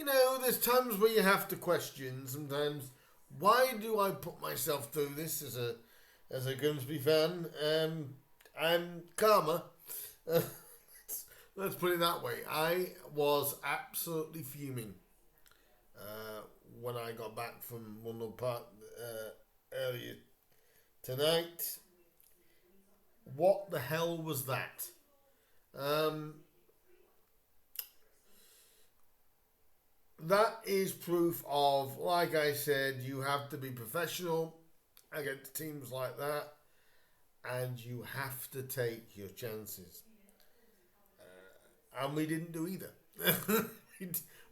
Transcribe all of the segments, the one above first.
there's times where you have to question sometimes, why do I put myself through this as a Grimsby fan? I'm karma. Let's put it that way. I was absolutely fuming when I got back from London Park earlier tonight. What the hell was that? That is proof of, like I said, you have to be professional against teams like that, and you have to take your chances. And we didn't do either.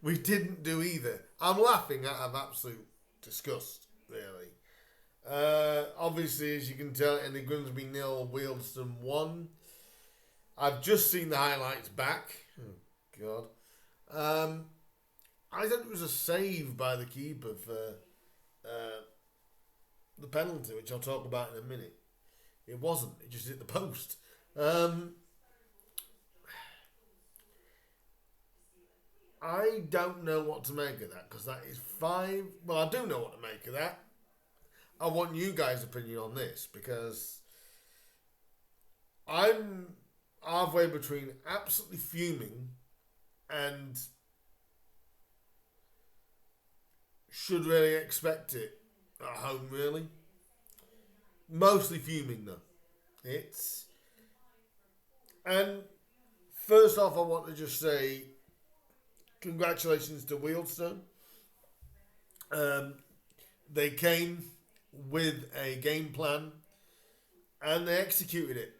we didn't do either. I'm laughing out of absolute disgust, really. Obviously, as you can tell, in the Grimsby 0, Wealdstone 1. I've just seen the highlights back. Oh, God. I thought it was a save by the keeper for the penalty, which I'll talk about in a minute. It wasn't. It just hit the post. I don't know what to make of that, because that is 5. Well, I do know what to make of that. I want you guys' opinion on this, because I'm halfway between absolutely fuming and should really expect it at home, really. Mostly fuming, though. And first off, I want to just say congratulations to Wealdstone. They came with a game plan and they executed it.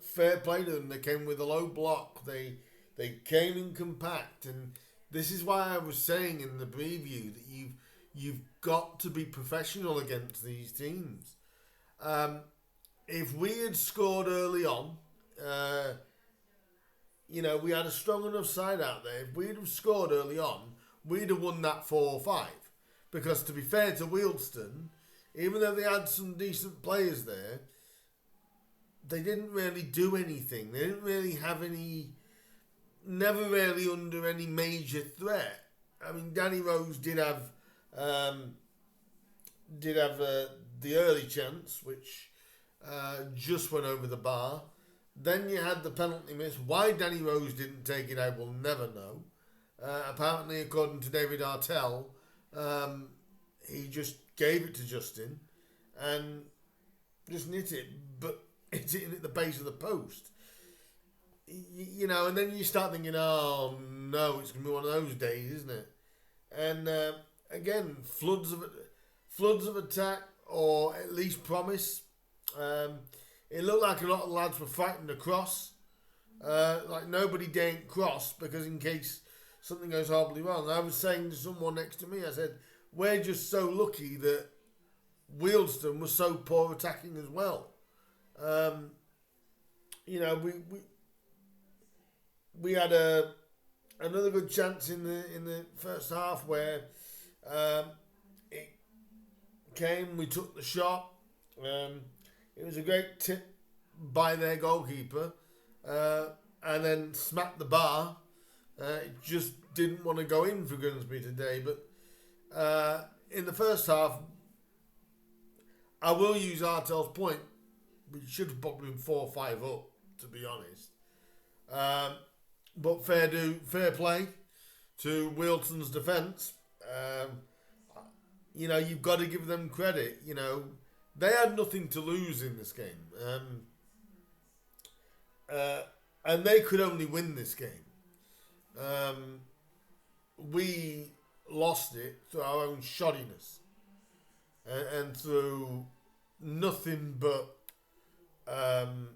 Fair play to them. They came with a low block. They came in compact, and this is why I was saying in the preview that you've got to be professional against these teams. If we had scored early on, we had a strong enough side out there. If we'd have scored early on, we'd have won that 4-5. Because to be fair to Wealdstone, even though they had some decent players there, they didn't really do anything. They didn't really have any, never really under any major threat. I mean, Danny Rose did have the early chance, which just went over the bar. Then you had the penalty miss. Why Danny Rose didn't take it, I will never know. Apparently, according to David Artell, he just gave it to Justin and just knit it, but it's hitting at the base of the post. And then you start thinking, oh no, it's going to be one of those days, isn't it? And again, floods of attack, or at least promise. It looked like a lot of lads were fighting across. Like nobody daren't cross, because in case something goes horribly wrong. I was saying to someone next to me, I said, we're just so lucky that Wealdstone was so poor attacking as well. We had another good chance in the first half where it came. We took the shot. It was a great tip by their goalkeeper, and then smacked the bar. It just didn't want to go in for Grimsby today. But in the first half, I will use Artel's point. We should have probably been 4-5 up, to be honest. But fair play to Wealdstone's defence. You've got to give them credit. They had nothing to lose in this game. And they could only win this game. We lost it through our own shoddiness. And through nothing but, I'm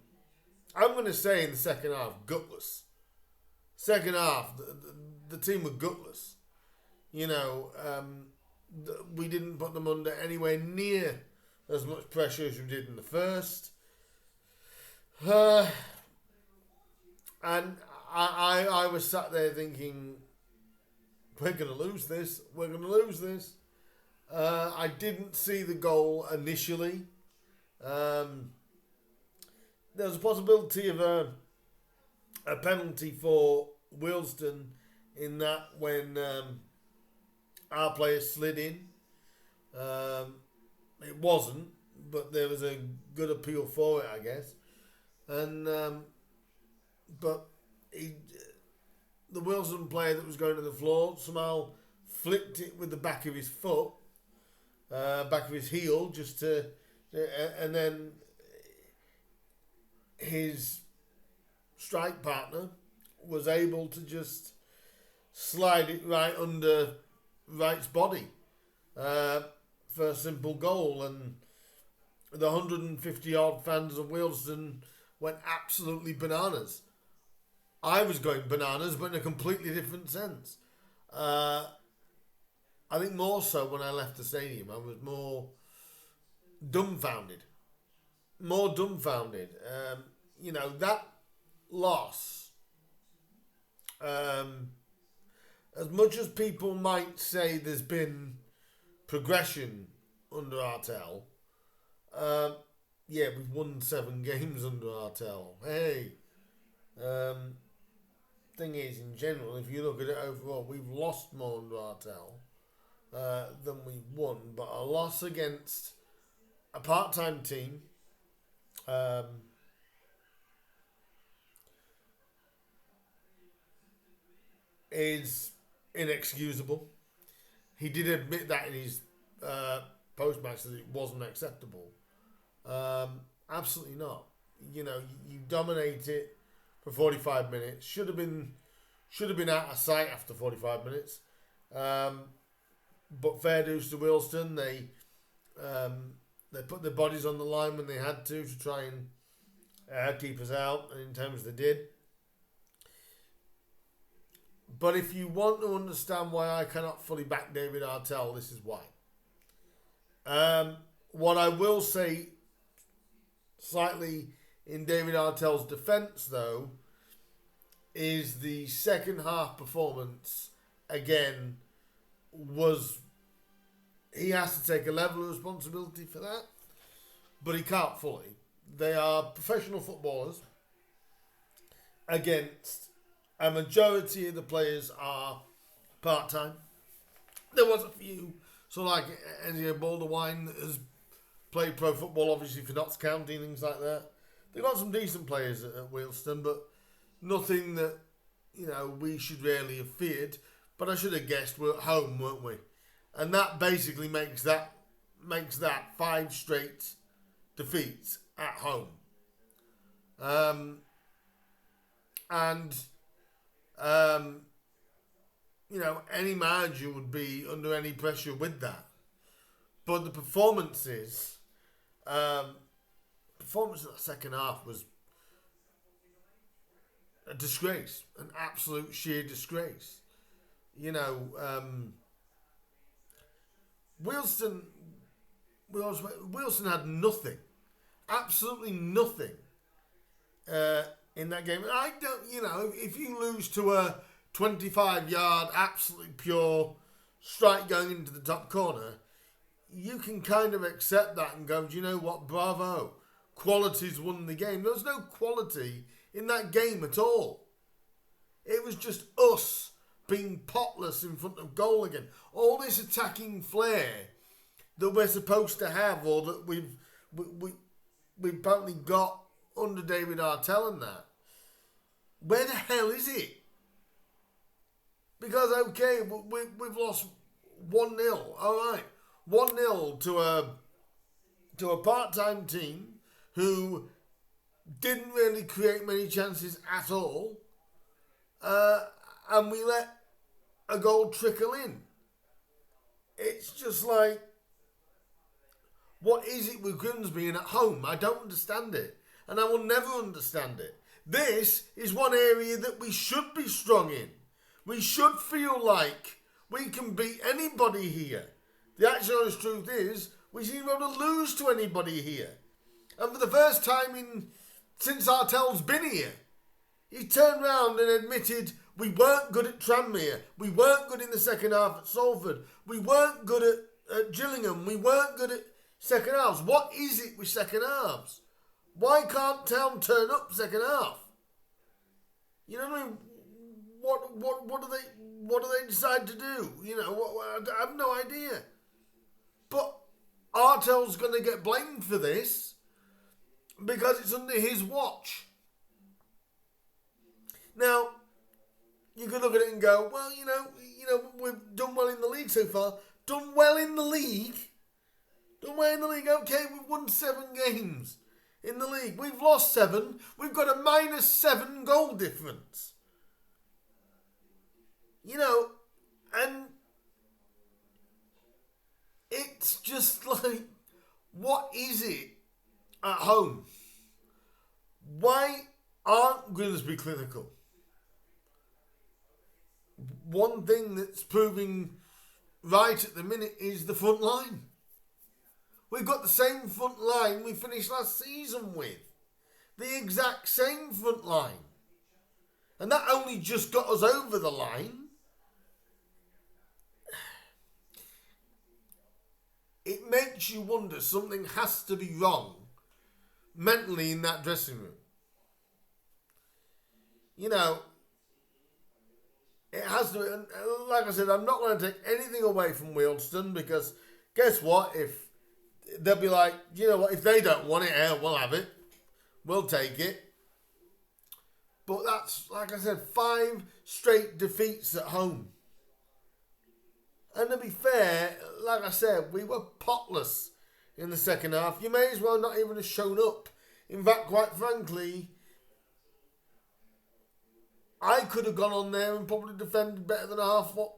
going to say in the second half, gutless. Second half, the team were gutless. We didn't put them under anywhere near as much pressure as we did in the first. And I was sat there thinking, we're going to lose this. We're going to lose this. I didn't see the goal initially. There was a possibility of a penalty for Wealdstone in that when our players slid in, it wasn't, but there was a good appeal for it, I guess. And but he, the Wealdstone player that was going to the floor somehow flicked it with the back of his foot, back of his heel, just to, and then his strike partner was able to just slide it right under Wright's body for a simple goal, and the 150 odd fans of Wealdstone went absolutely bananas. I was going bananas, but in a completely different sense. I think more so when I left the stadium, I was more dumbfounded. That loss, as much as people might say there's been progression under Artell, we've won 7 games under Artell. Hey, thing is, in general, if you look at it overall, we've lost more under Artell than we've won, but a loss against a part-time team is inexcusable. He did admit that in his post-match that it wasn't acceptable. Absolutely not. You dominate it for 45 minutes. Should have been out of sight after 45 minutes. But fair dues to Wealdstone. They put their bodies on the line when they had to try and keep us out, and in terms they did. But if you want to understand why I cannot fully back David Artell, this is why. What I will say slightly in David Artell's defence, though, is the second half performance, again, he has to take a level of responsibility for that, but he can't fully. They are professional footballers against a majority of the players are part-time. There was a few, so like Enzio Baldwin that has played pro football, obviously for Notts County and things like that. They've got some decent players at Wealdstone, but nothing that, we should really have feared. But I should have guessed we're at home, weren't we? And that basically makes that 5 straight defeats at home. Any manager would be under any pressure with that. But the performance in the second half was a disgrace, an absolute sheer disgrace. Wealdstone had nothing, absolutely nothing in that game. I don't, if you lose to a 25-yard, absolutely pure strike going into the top corner, you can kind of accept that and go, do you know what, bravo, quality's won the game. There was no quality in that game at all. It was just us being potless in front of goal again. All this attacking flair that we're supposed to have, or that we've apparently got under David Artell and that. Where the hell is it? Because, okay, we've lost 1-0. All right. 1-0 to a part-time team who didn't really create many chances at all. And we let a goal trickle in. It's just like, what is it with Grimsby and at home? I don't understand it. And I will never understand it. This is one area that we should be strong in. We should feel like we can beat anybody here. The actual honest truth is, we seem to be able to lose to anybody here. And for the first time since Artell's been here, he turned round and admitted we weren't good at Tranmere. We weren't good in the second half at Salford. We weren't good at Gillingham. We weren't good at second halves. What is it with second halves? Why can't Town turn up second half? You know what I mean? What do they? what do they decide to do? I have no idea. But Artell's going to get blamed for this because it's under his watch. Now, you can look at it and go, well, we've done well in the league so far. Done well in the league. Okay, we've won 7 games in the league. We've lost 7. We've got a -7 goal difference. And it's just like, what is it at home? Why aren't Grimsby clinical? One thing that's proving right at the minute is the front line. We've got the same front line we finished last season with. The exact same front line. And that only just got us over the line. It makes you wonder, something has to be wrong mentally in that dressing room. It has to be. And like I said, I'm not going to take anything away from Wealdstone, because guess what? If they'll be like, if they don't want it, we'll have it. We'll take it. But that's, like I said, 5 straight defeats at home. And to be fair, like I said, we were potless in the second half. You may as well not even have shown up. In fact, quite frankly, I could have gone on there and probably defended better than half what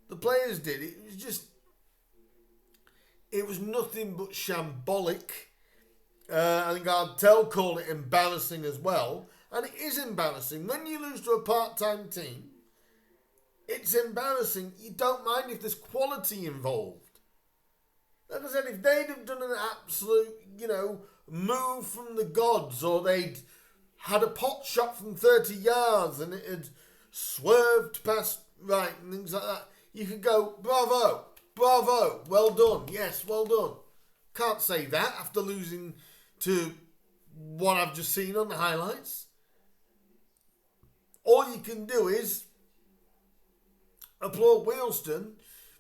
the players did. It was nothing but shambolic. I think Artell called it embarrassing as well. And it is embarrassing. When you lose to a part-time team, it's embarrassing. You don't mind if there's quality involved. Like I said, if they'd have done an absolute, move from the gods, or they'd had a pot shot from 30 yards and it had swerved past right and things like that, you could go, bravo, well done, yes, well done. Can't say that after losing to what I've just seen on the highlights. All you can do is applaud Wealdstone,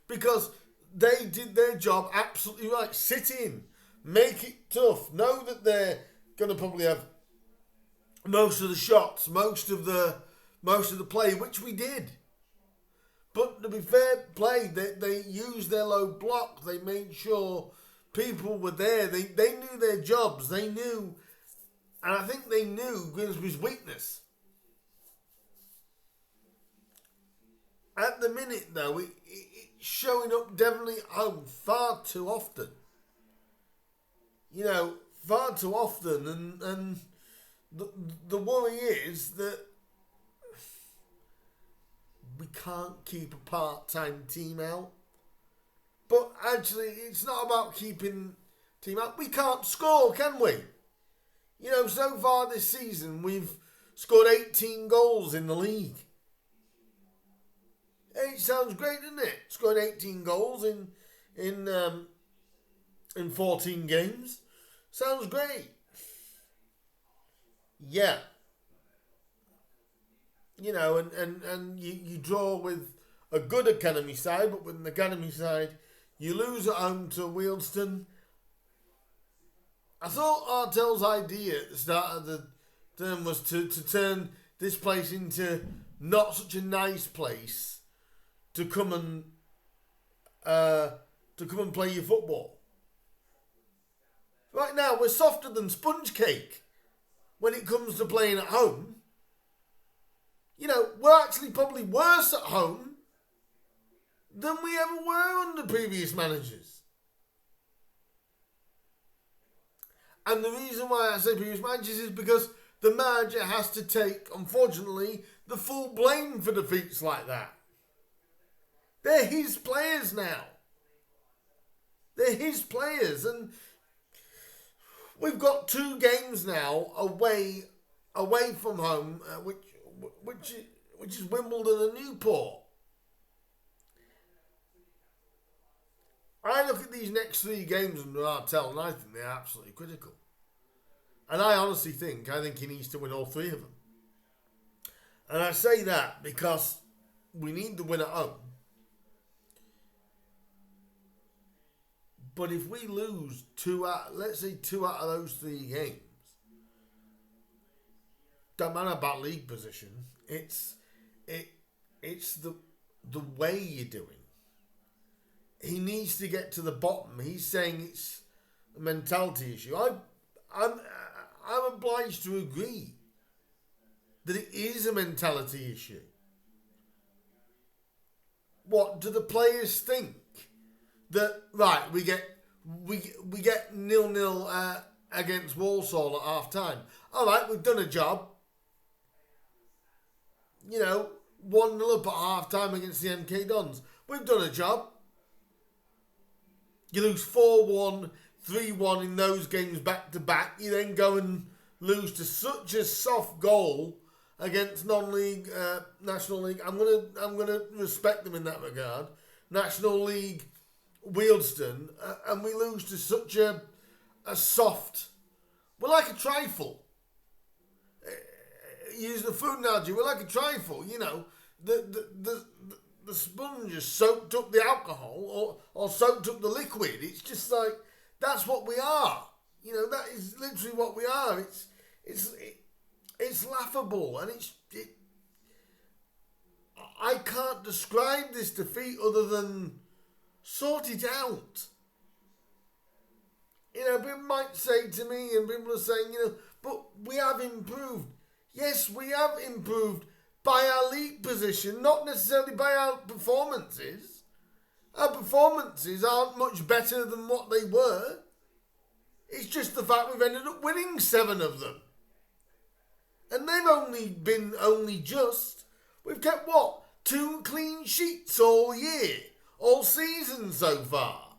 because they did their job absolutely right. Sit in, make it tough, know that they're going to probably have most of the shots, most of the play, which we did. But to be fair play, they used their low block. They made sure people were there. They knew their jobs. They knew, and I think they knew Grimsby's weakness. At the minute, though, it's showing up definitely at home far too often. Far too often, and the worry is that we can't keep a part-time team out. But actually, it's not about keeping team out. We can't score, can we? So far this season, we've scored 18 goals in the league. It sounds great, doesn't it? Scored 18 goals in 14 games. Sounds great. Yeah. And you draw with a good academy side, but with an academy side, you lose at home to Wealdstone. I thought Artell's idea at the start of the term was to turn this place into not such a nice place to come and play your football. Right now, we're softer than sponge cake when it comes to playing at home. We're actually probably worse at home than we ever were under previous managers. And the reason why I say previous managers is because the manager has to take, unfortunately, the full blame for defeats like that. They're his players now. They're his players, and we've got 2 games now away from home, which is Wimbledon and Newport. I look at these next 3 games under Artell, and I think they're absolutely critical. And I honestly think he needs to win all 3 of them. And I say that because we need the win at home. But if we lose let's say two out of those 3 games, don't matter about league position. It's the way you're doing. He needs to get to the bottom. He's saying it's a mentality issue. I'm obliged to agree that it is a mentality issue. What do the players think? That right, we get 0-0 against Walsall at half time. All right, we've done a job. 1-0 up at half time against the MK Dons. We've done a job. You lose 4-1, 3-1 in those games back to back. You then go and lose to such a soft goal against non-league National League. I'm gonna respect them in that regard. National League Wealdstone, and we lose to such a soft. We're like a trifle. Using the food analogy, we're like a trifle. The sponge has soaked up the alcohol or soaked up the liquid. It's just like that's what we are. That is literally what we are. It's laughable, and I can't describe this defeat other than sort it out. People might say to me, and people are saying, but we have improved. Yes, we have improved by our league position, not necessarily by our performances. Our performances aren't much better than what they were. It's just the fact we've ended up winning 7 of them. And they've only just. We've kept 2 clean sheets all year, all season so far.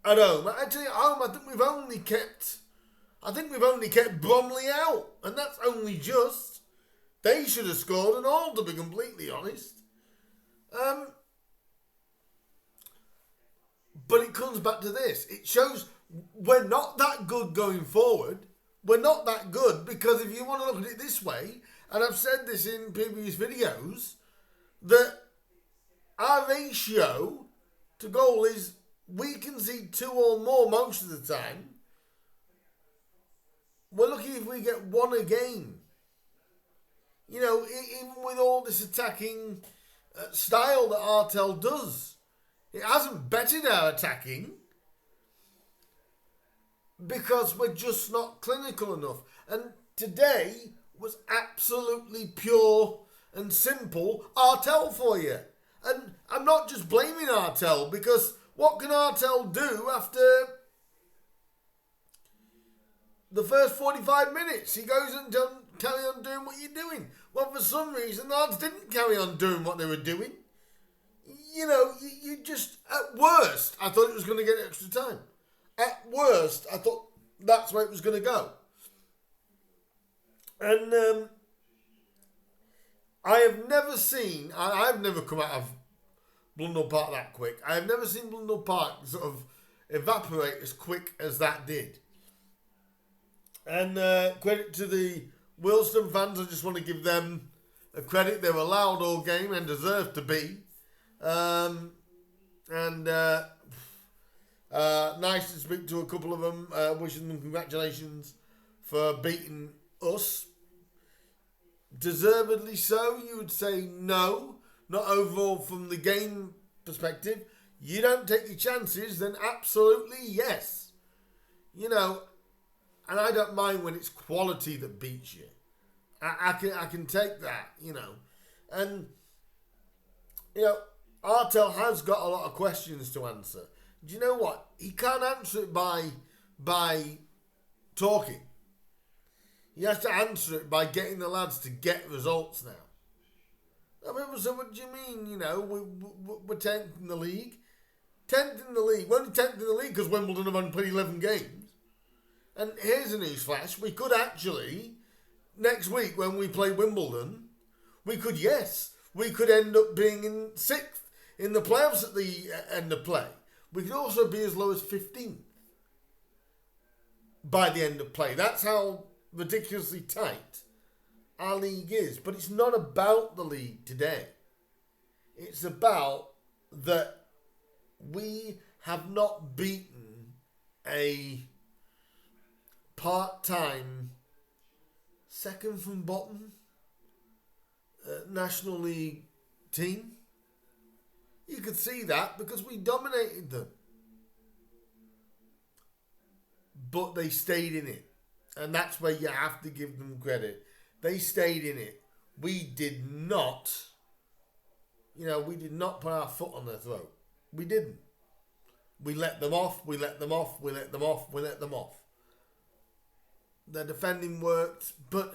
At home, actually at home, I think we've only kept Bromley out, and that's only just. They should have scored and all, to be completely honest. But it comes back to this. It shows we're not that good going forward. We're not that good because if you want to look at it this way, and I've said this in previous videos, that our ratio to goal is we concede 2 or more most of the time. We're lucky if we get 1 a game. Even with all this attacking style that Artel does, it hasn't bettered our attacking because we're just not clinical enough. And today was absolutely pure and simple Artel for you. And I'm not just blaming Artel, because what can Artel do after the first 45 minutes? He goes and carry on doing what you're doing. Well, for some reason, the lads didn't carry on doing what they were doing. You just, at worst, I thought it was going to get extra time. At worst, I thought that's where it was going to go. And I've never come out of Blundell Park that quick. I have never seen Blundell Park sort of evaporate as quick as that did. And credit to the Wealdstone fans. I just want to give them a credit. They were loud all game and deserved to be. Nice to speak to a couple of them, wishing them congratulations for beating us. Deservedly so, you would say no. Not overall from the game perspective. You don't take your chances, then absolutely yes. And I don't mind when it's quality that beats you. I can take that, And, Artel has got a lot of questions to answer. Do you know what? He can't answer it by talking. He has to answer it by getting the lads to get results now. So what do you mean, we're 10th in the league? 10th in the league. We're only 10th in the league because Wimbledon have only played 11 games. And here's a newsflash. We could actually, next week when we play Wimbledon, we could end up being in 6th in the playoffs at the end of play. We could also be as low as 15th by the end of play. That's how ridiculously tight our league is. But it's not about the league today. It's about that we have not beaten a part-time, second from bottom National League team. You could see that because we dominated them. But they stayed in it. And that's where you have to give them credit. They stayed in it. We did not, we did not put our foot on their throat. We didn't. We let them off, we let them off, we let them off, we let them off. Their defending worked, but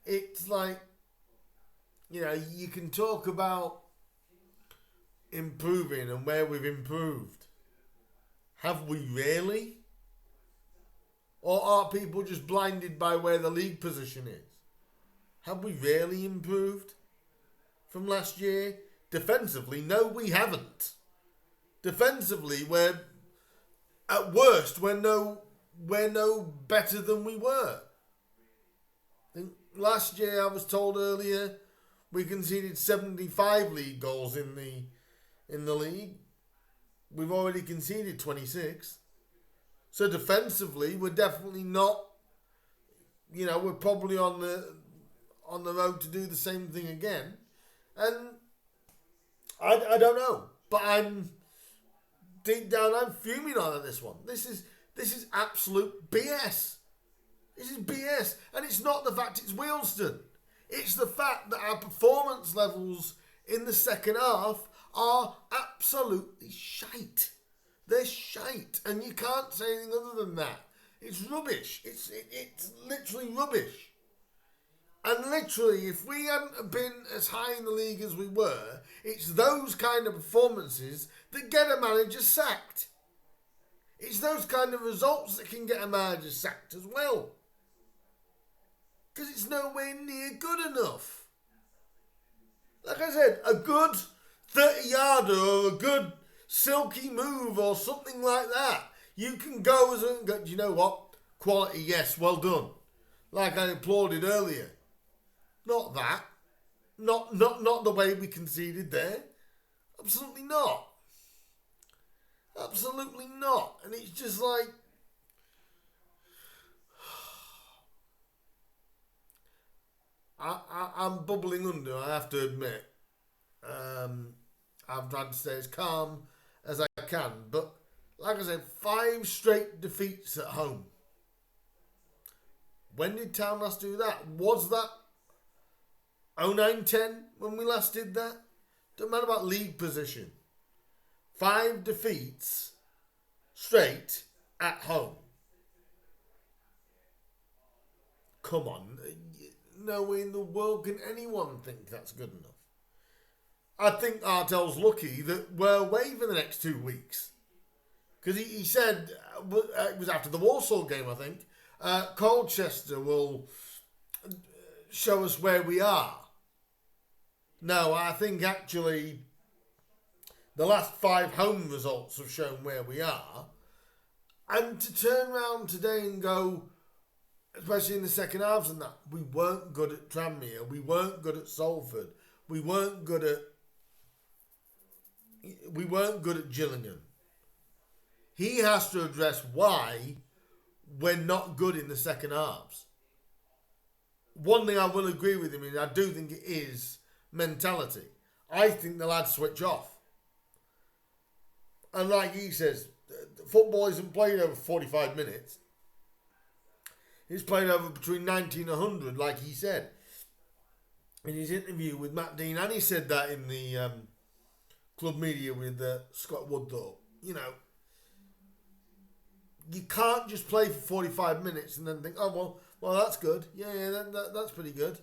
it's like, you can talk about improving and where we've improved. Have we really? Or are people just blinded by where the league position is? Have we really improved from last year? Defensively, no, we haven't. Defensively, we're at worst, we're no better than we were. I think last year, I was told earlier, we conceded 75 league goals in the league. We've already conceded 26. So defensively, we're definitely not. We're probably on the road to do the same thing again, and I don't know. But I'm deep down, I'm fuming on this one. This is absolute BS. This is BS, and it's not the fact it's Wealdstone. It's the fact that our performance levels in the second half are absolutely shite. They're shite, and you can't say anything other than that. It's rubbish. It's literally rubbish. And literally, if we hadn't been as high in the league as we were, it's those kind of performances that get a manager sacked. It's those kind of results that can get a manager sacked as well. Because it's nowhere near good enough. Like I said, a good 30-yarder or a good silky move or something like that. You can go and go, do you know what? Quality, yes, well done. Like I applauded earlier. Not that. Not the way we conceded there. Absolutely not. Absolutely not. And it's just like, I'm bubbling under, I have to admit. I've tried to stay as calm as I can. But, like I said, 5 straight defeats at home. When did Town last do that? Was that 09-10 when we last did that? Doesn't matter about league position. 5 defeats straight at home. Come on. No way in the world can anyone think that's good enough. I think Artell's lucky that we're away for the next 2 weeks. Because he said, it was after the Walsall game, I think, Colchester will show us where we are. No, I think actually the last 5 home results have shown where we are. And to turn around today and go, especially in the second halves and that, we weren't good at Tranmere, we weren't good at Salford, we weren't good at Gillingham. He has to address why we're not good in the second halves. One thing I will agree with him in, I do think it is mentality. I think the lads switch off. And like he says, football isn't played over 45 minutes. It's played over between 90 and 100, like he said in his interview with Matt Dean. And he said that in the club media with Scott Woodthorpe. You can't just play for 45 minutes and then think, oh, well, that's good. Yeah, that's pretty good.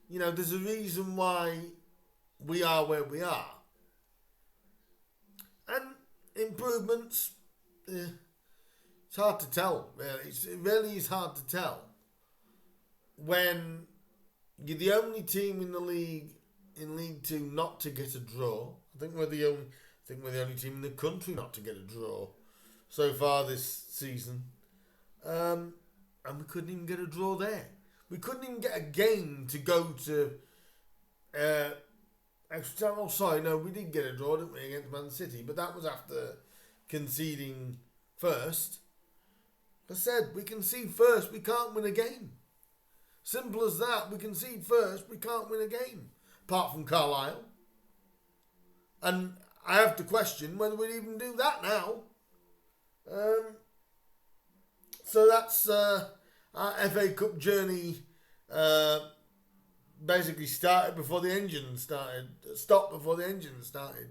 There's a reason why we are where we are. And improvements, it's hard to tell, really. It really is hard to tell. When you're the only team in the league, in League 2, not to get a draw. I think we're the only team in the country not to get a draw so far this season. And we couldn't even get a draw there. We couldn't even get a game to go to extra time. Oh, sorry, no, we did get a draw, didn't we, against Man City? But that was after conceding first. I said, we concede first, we can't win a game. Simple as that. We concede first, we can't win a game. Apart from Carlisle. And I have to question whether we'd even do that now. So that's our FA Cup journey basically started before the engine started. Stopped before the engine started.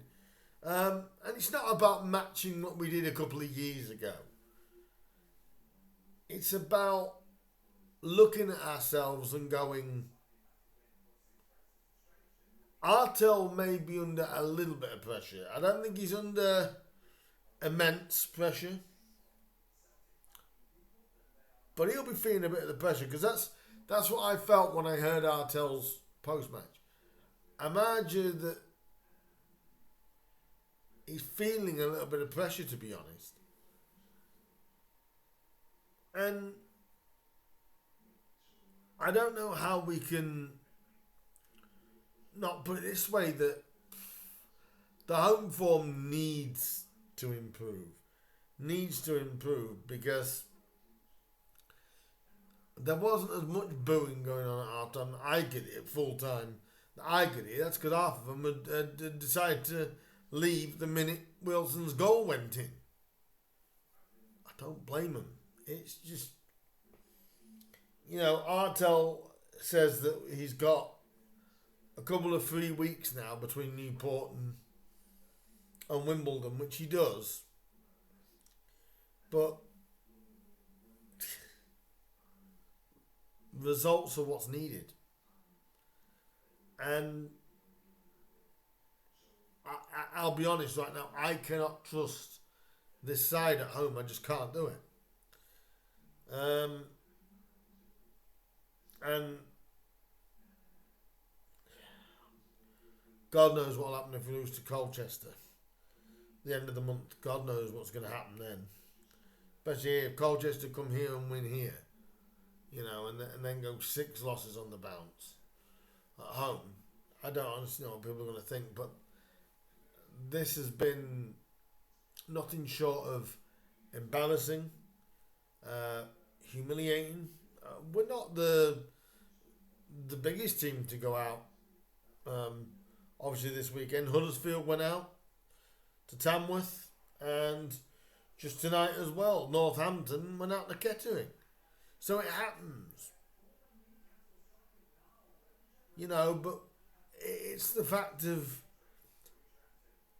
And it's not about matching what we did a couple of years ago. It's about looking at ourselves and going, Artell may be under a little bit of pressure. I don't think he's under immense pressure. But he'll be feeling a bit of the pressure, because that's what I felt when I heard Artell's post-match. Imagine that he's feeling a little bit of pressure, to be honest. And I don't know how we can not put it this way, that the home form needs to improve. Needs to improve, because there wasn't as much booing going on at half time. I get it at full time. I get it. That's because half of them had decided to leave the minute Wilson's goal went in. I don't blame them. It's just, Artell says that he's got a couple of free weeks now between Newport and Wimbledon, which he does. But results are what's needed. And I'll be honest right now, I cannot trust this side at home. I just can't do it. And God knows what will happen if we lose to Colchester. The end of the month, God knows what's going to happen then. Especially if Colchester come here and win here. And then go 6 losses on the bounce at home. I don't honestly know what people are going to think, but this has been nothing short of embarrassing, humiliating. We're not the biggest team to go out. Obviously this weekend, Huddersfield went out to Tamworth, and just tonight as well, Northampton went out to Kettering. So it happens. But it's the fact of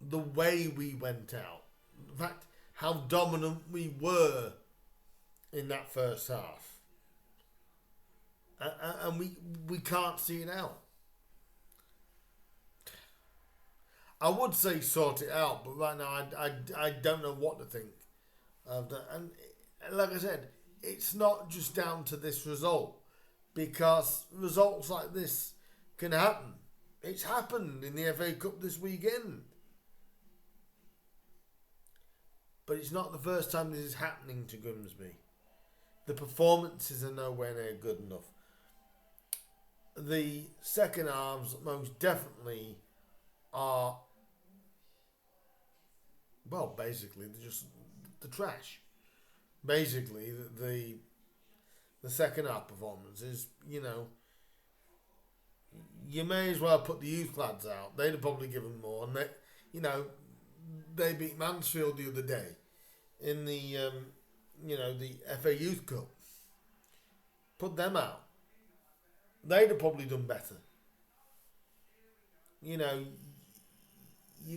the way we went out. The fact how dominant we were in that first half. And we can't see it out. I would say sort it out, but right now I don't know what to think of that. And like I said, it's not just down to this result, because results like this can happen. It's happened in the FA Cup this weekend. But it's not the first time this is happening to Grimsby. The performances are nowhere near good enough. The second halves most definitely are, well, basically, they're just the trash. Basically, the second half performance is, you may as well put the youth lads out. They'd have probably given more. And they beat Mansfield the other day in the, the FA Youth Cup. Put them out. They'd have probably done better. You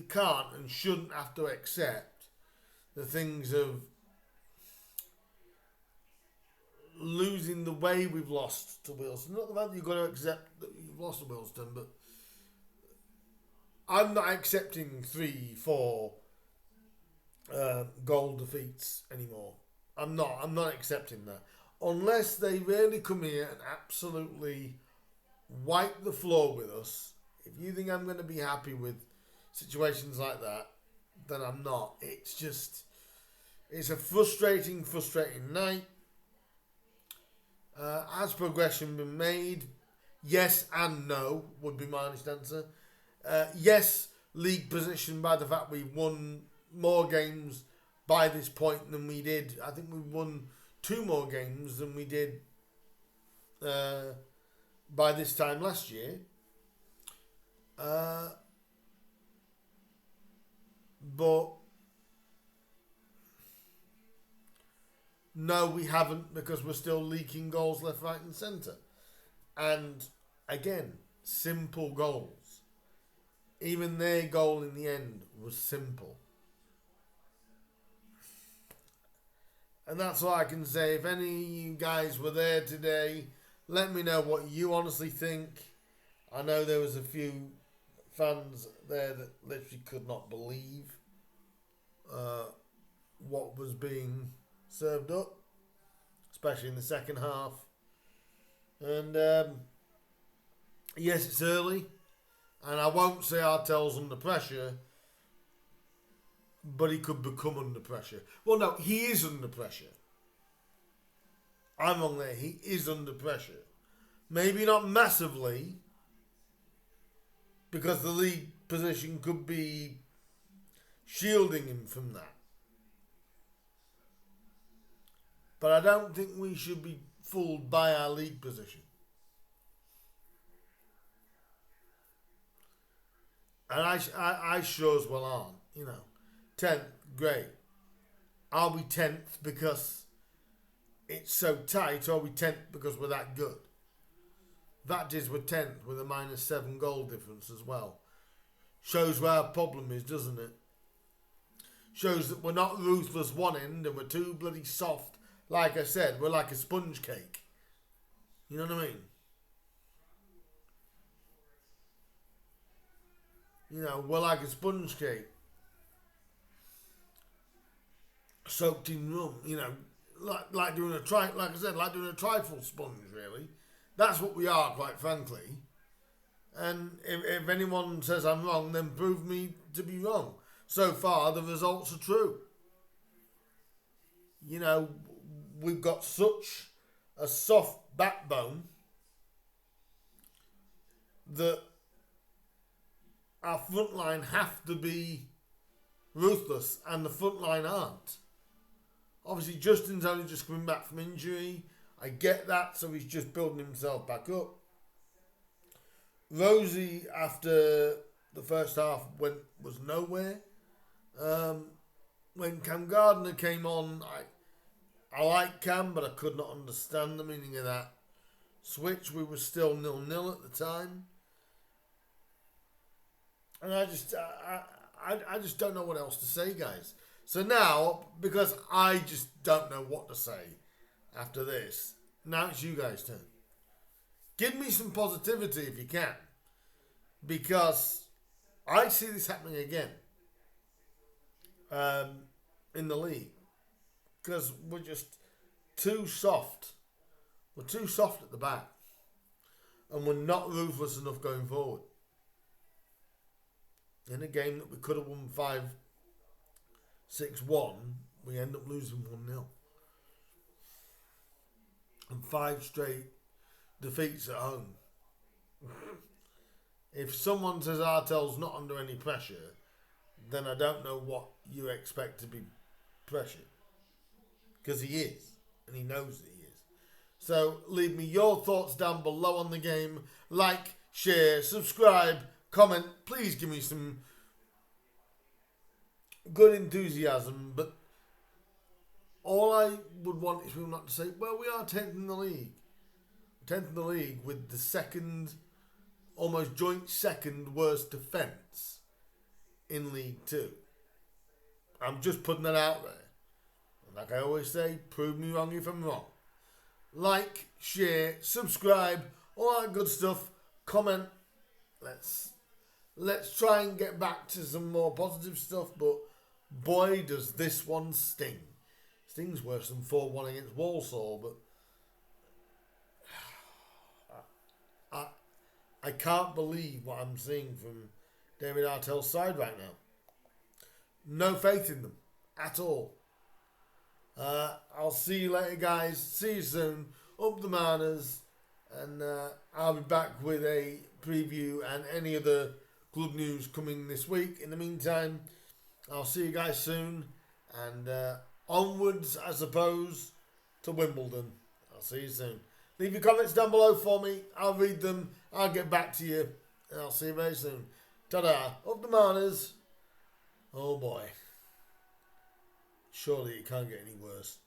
can't and shouldn't have to accept the things of losing the way we've lost to Wealdstone. Not the fact that you've got to accept that you've lost to Wealdstone, but I'm not accepting 3-4 goal defeats anymore. I'm not accepting that. Unless they really come here and absolutely wipe the floor with us. If you think I'm going to be happy with situations like that, then I'm not. It's a frustrating night. Has progression been made? Yes and no would be my honest answer. Yes, league position by the fact we've won more games by this point than we did. I think we've won 2 more games than we did by this time last year. But no, we haven't, because we're still leaking goals left, right, and centre. And again, simple goals. Even their goal in the end was simple. And that's all I can say. If any of you guys were there today, let me know what you honestly think. I know there was a few fans there that literally could not believe what was being served up, especially in the second half. And yes, it's early, and I won't say Artel's under pressure, but he could become under pressure. Well, no, he is under pressure. I'm wrong there. He is under pressure. Maybe not massively, because the league position could be shielding him from that. But I don't think we should be fooled by our league position. And I sure as well aren't, you know. 10th, great. Are we 10th because it's so tight, or are we 10th because we're that good? That is, we're 10th with a -7 goal difference as well. Shows where our problem is, doesn't it? Shows that we're not ruthless one end and we're too bloody soft. Like I said, we're like a sponge cake. You know what I mean? You know, we're like a sponge cake. Soaked in rum, you know, like doing like I said, like doing a trifle sponge, really. That's what we are, quite frankly. And if anyone says I'm wrong, then prove me to be wrong. So far, the results are true. You know, we've got such a soft backbone that our front line have to be ruthless, and the front line aren't. Obviously, Justin's only just coming back from injury. I get that, so he's just building himself back up. Rosie, after the first half, was nowhere. When Cam Gardner came on, I like Cam, but I could not understand the meaning of that switch. We were still 0-0 at the time. And I just don't know what else to say, guys. So now, because I just don't know what to say after this, now it's you guys' turn. Give me some positivity if you can, because I see this happening again in the league, because we're just too soft. We're too soft at the back, and we're not ruthless enough going forward. In a game that we could have won 5-6-1, we end up losing 1-0. And 5 straight defeats at home. If someone says Artel's not under any pressure, then I don't know what you expect to be pressured. Because he is. And he knows that he is. So leave me your thoughts down below on the game. Like, share, subscribe, comment. Please give me some good enthusiasm. But all I would want is people not to say, well, we are 10th in the league. 10th in the league with the second, almost joint second worst defence in League 2. I'm just putting that out there. And like I always say, prove me wrong if I'm wrong. Like, share, subscribe, all that good stuff. Comment. Let's try and get back to some more positive stuff, but boy, does this one sting. Stings worse than 4-1 against Walsall, but I can't believe what I'm seeing from David Artel's side right now. No faith in them at all. I'll see you later, guys. See you soon. up the manners, and I'll be back with a preview and any other club news coming this week. In the meantime, I'll see you guys soon, and onwards, I suppose, to Wimbledon. I'll see you soon. Leave your comments down below for me. I'll read them. I'll get back to you, and I'll see you very soon. Ta-da. Up the manners. Oh boy. Surely it can't get any worse.